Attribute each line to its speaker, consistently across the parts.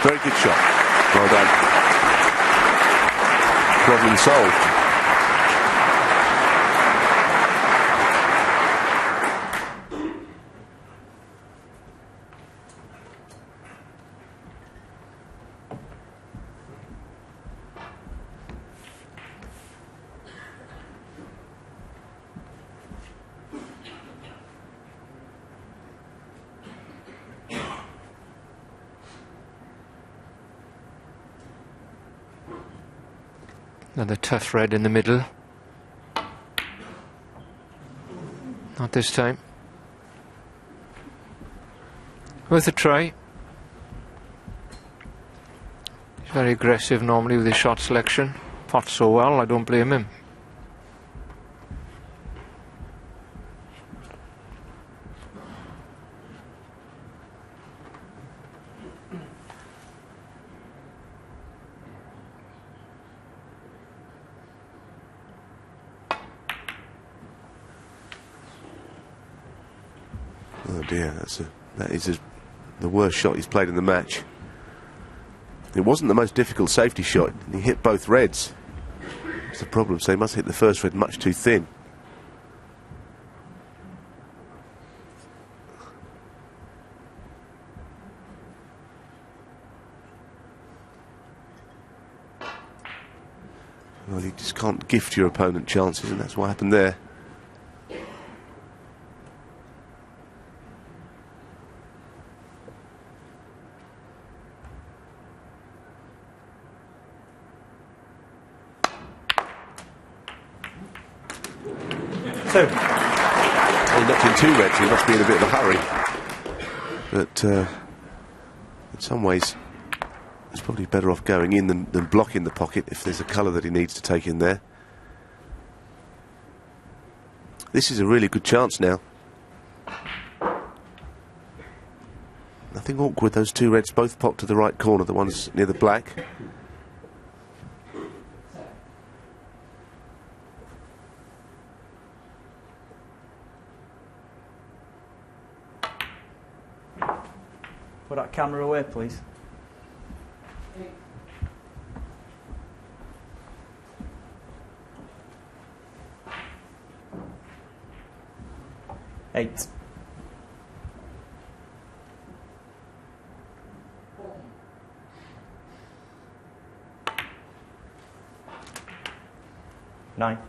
Speaker 1: Very good shot. Well done. Problem solved.
Speaker 2: Another tough red in the middle. Not this time. Worth a try. He's very aggressive normally with his shot selection. Pots so well, I don't blame him.
Speaker 1: Oh dear, that is the worst shot he's played in the match. It wasn't the most difficult safety shot. He hit both reds. That's the problem, so he must hit the first red much too thin. Well, you just can't gift your opponent chances, and that's what happened there.
Speaker 3: Two.
Speaker 1: Well, he knocked in two reds, he must be in a bit of a hurry. But in some ways, it's probably better off going in than blocking the pocket if there's a colour that he needs to take in there. This is a really good chance now. Nothing awkward, those two reds both pop to the right corner, the ones near the black.
Speaker 3: Put that camera away, please. Eight. Nine.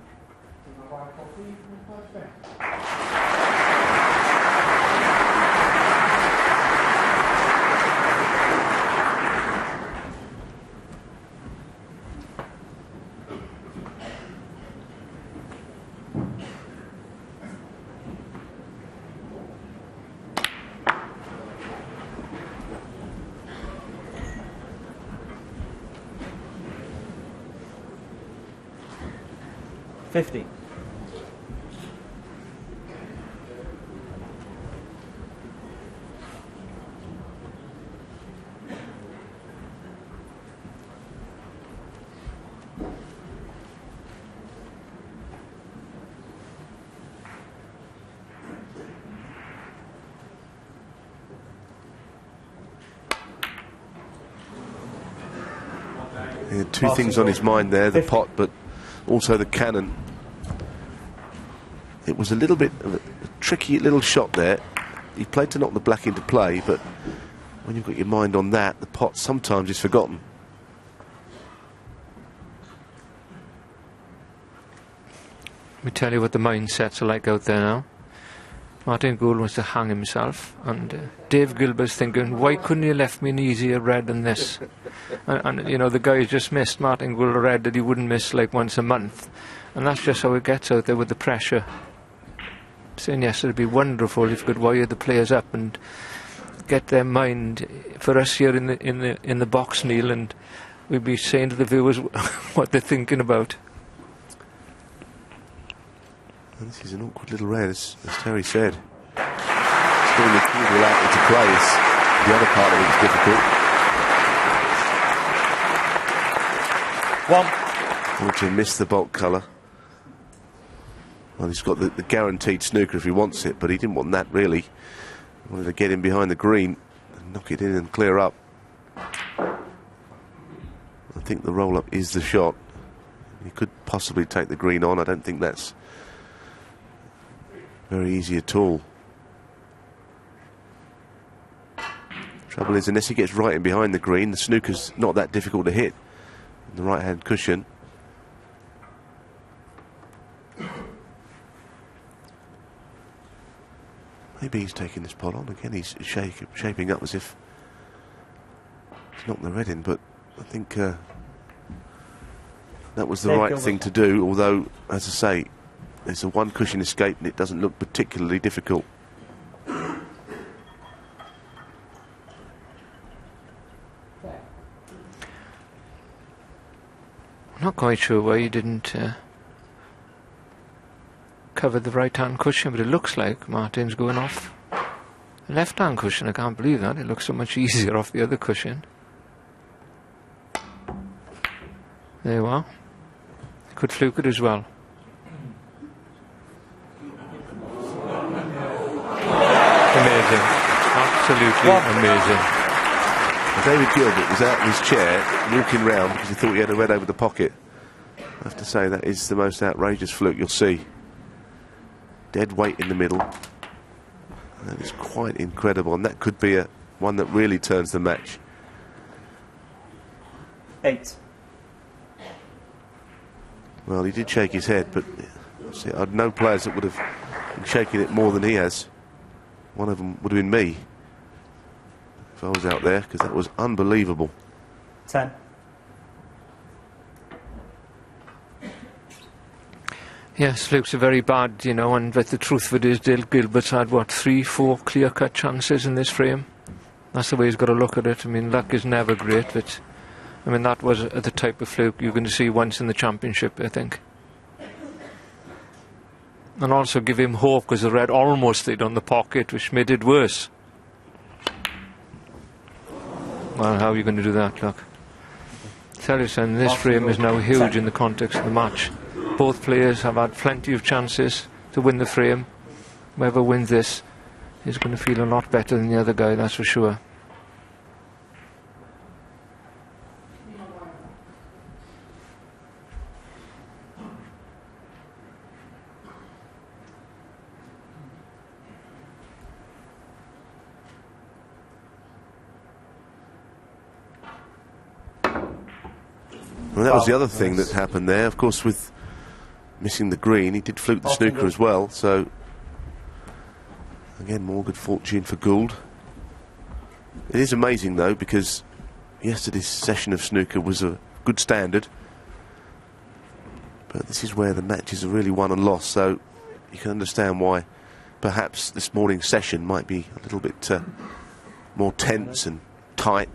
Speaker 3: 50.
Speaker 1: He had two things on his mind there, the pot, but also the cannon. It was a little bit of a tricky little shot there. He played to knock the black into play, but when you've got your mind on that, the pot sometimes is forgotten.
Speaker 2: Let me tell you what the mindsets are like out there now. Martin Gould wants to hang himself, and Dave Gilbert's thinking, why couldn't you left me an easier red than this? and you know, the guy just missed Martin Gould a red that he wouldn't miss like once a month, and that's just how it gets out there with the pressure. Saying yes, it'd be wonderful if you could wire the players up and get their mind for us here in the box, Neil, and we'd be saying to the viewers what they're thinking about.
Speaker 1: This is an awkward little red, as Terry said. Putting the cue out into play is the other part of it is difficult.
Speaker 3: One.
Speaker 1: Want to miss the bulk colour. Well, he's got the guaranteed snooker if he wants it, but he didn't want that really. He wanted to get in behind the green and knock it in and clear up. think the roll-up is the shot. He could possibly take the green on. I don't think that's very easy at all. Trouble is, unless he gets right in behind the green, the snooker's not that difficult to hit. The right-hand cushion. Maybe he's taking this pot on again. He's shaping up as if he's knocked the red in, but I think that was the right thing to do. Although, as I say, there's a one cushion escape, and it doesn't look particularly difficult.
Speaker 2: I'm not quite sure why he didn't cover the right-hand cushion, but it looks like Martin's going off the left-hand cushion. I can't believe that. It looks so much easier off the other cushion. There you are. Could fluke it as well. Amazing. Absolutely amazing.
Speaker 1: David Gilbert was out of his chair walking round because he thought he had a red over the pocket. I have to say that is the most outrageous fluke you'll see. Dead weight in the middle. That is quite incredible, and that could be one that really turns the match.
Speaker 3: 8.
Speaker 1: Well, he did shake his head, but see, I'd know players that would have been shaking it more than he has. One of them would have been me if I was out there, because that was unbelievable.
Speaker 3: 10.
Speaker 2: Yes, flukes are very bad, you know, but the truth of it is Gilbert's had, what, 3-4 clear-cut chances in this frame. That's the way he's got to look at it. I mean, luck is never great, but I mean, that was the type of fluke you're going to see once in the championship, I think. And also give him hope, because the red almost stayed on the pocket, which made it worse. Well, how are you going to do that, look? Tell you, son, this frame is now huge in the context of the match. Both players have had plenty of chances to win the frame. Whoever wins this is going to feel a lot better than the other guy, that's for sure.
Speaker 1: Well, that was the other thing that happened there. Of course, with missing the green, he did fluke the snooker as well. So, again, more good fortune for Gould. It is amazing, though, because yesterday's session of snooker was a good standard. But this is where the matches are really won and lost. So, you can understand why perhaps this morning's session might be a little bit more tense and tight.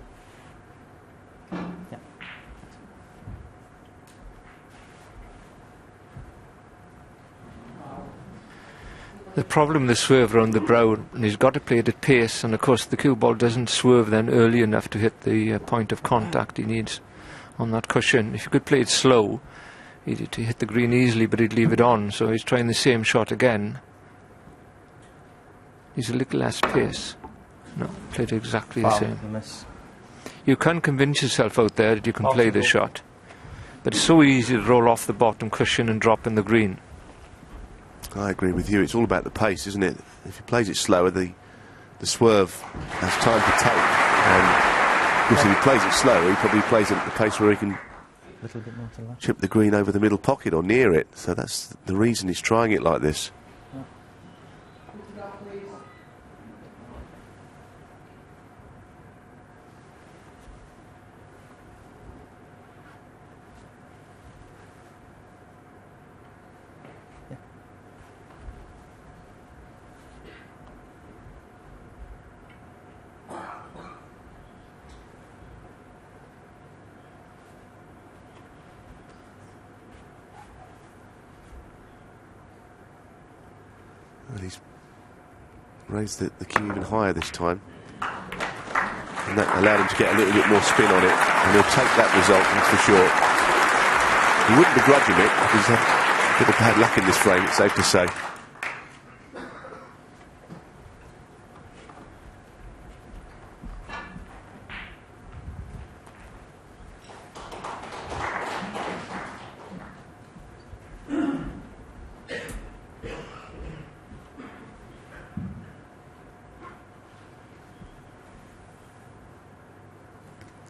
Speaker 2: The problem with the swerve around the brown, and he's got to play it at pace, and of course the cue ball doesn't swerve then early enough to hit the point of contact he needs on that cushion. If you could play it slow, he'd hit the green easily, but he'd leave it on, so he's trying the same shot again. He's a little less pace. No, played exactly the same. You can convince yourself out there that you can play the shot, but it's so easy to roll off the bottom cushion and drop in the green.
Speaker 1: I agree with you. It's all about the pace, isn't it? If he plays it slower, the swerve has time to take. And of course, if he plays it slower, he probably plays it at the pace where he can chip the green over the middle pocket or near it. So that's the reason he's trying it like this. And he's raised the cue even higher this time, and that allowed him to get a little bit more spin on it, and he'll take that result, that's for sure. He wouldn't begrudge him it, because he's had a bit of bad luck in this frame, it's safe to say.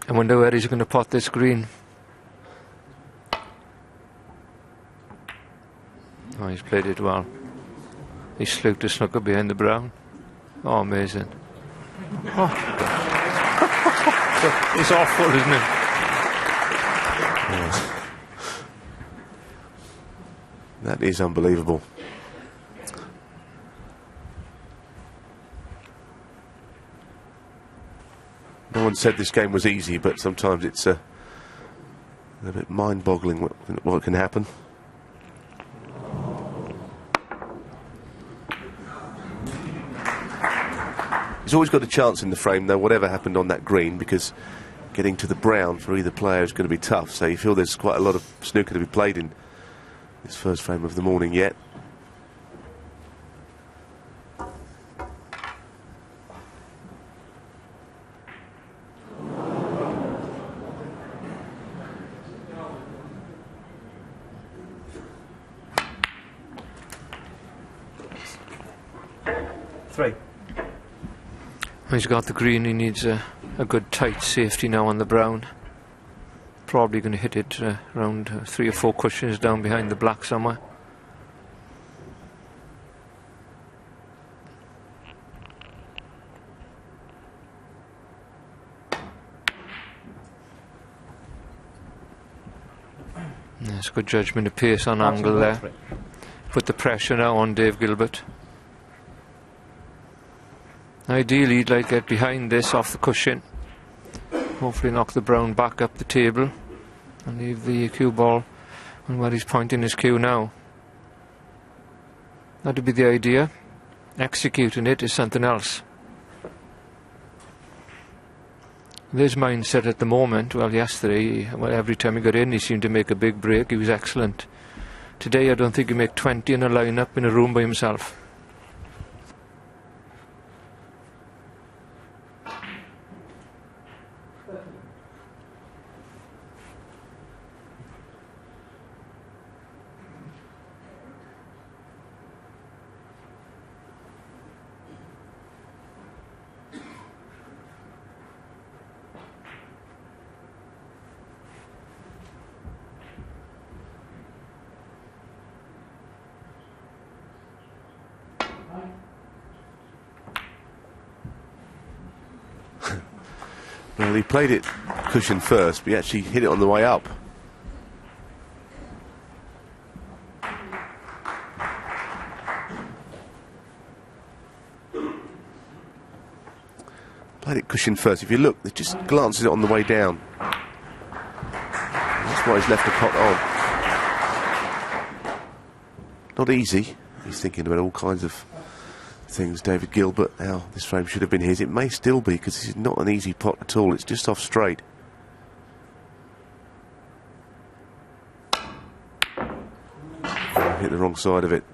Speaker 2: I wonder where he's going to pot this green. Oh, he's played it well. He sluked a snooker behind the brown. Oh, amazing. Oh. It's awful, isn't it?
Speaker 1: Yes. That is unbelievable. No one said this game was easy, but sometimes it's a bit mind-boggling what can happen. He's always got a chance in the frame, though, whatever happened on that green, because getting to the brown for either player is going to be tough. So you feel there's quite a lot of snooker to be played in this first frame of the morning yet.
Speaker 3: Three.
Speaker 2: He's got the green, he needs a good tight safety now on the brown. Probably going to hit it around 3 or 4 cushions down behind the black somewhere. That's good judgment of pace on angle there. Put the pressure now on Dave Gilbert. Ideally, he'd like to get behind this off the cushion. Hopefully knock the brown back up the table and leave the cue ball on where he's pointing his cue now. That would be the idea. Executing it is something else. His mindset at the moment, well, yesterday, every time he got in, he seemed to make a big break. He was excellent. Today, I don't think he'd make 20 in a lineup in a room by himself.
Speaker 1: Well, he played it cushion first, but he actually hit it on the way up. Played it cushion first. If you look, it just glances it on the way down. That's why he's left the pot on. Not easy. He's thinking about all kinds of things, David Gilbert, how this frame should have been his. It may still be, because this is not an easy pot at all. It's just off straight. Hit the wrong side of it.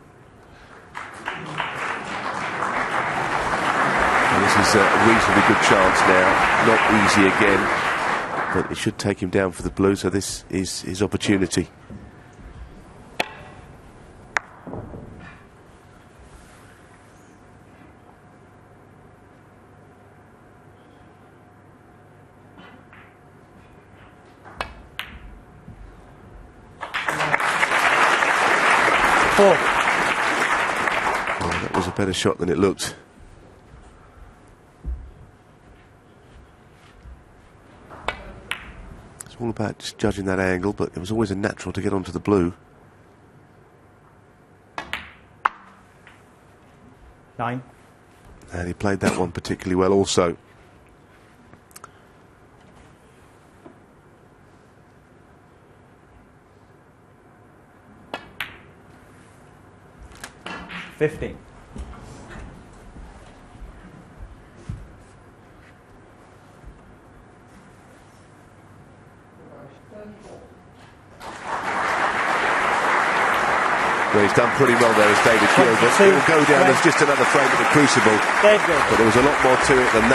Speaker 1: And this is a reasonably good chance now. Not easy again, but it should take him down for the blue, so this is his opportunity.
Speaker 3: Four.
Speaker 1: Oh, that was a better shot than it looked. It's all about just judging that angle, but it was always a natural to get onto the blue.
Speaker 3: 9.
Speaker 1: And he played that one particularly well also.
Speaker 3: $15.
Speaker 1: Well, he's done pretty well there as David Gilbert. It will go down as just another frame at the crucible, but there was a lot more to it than that.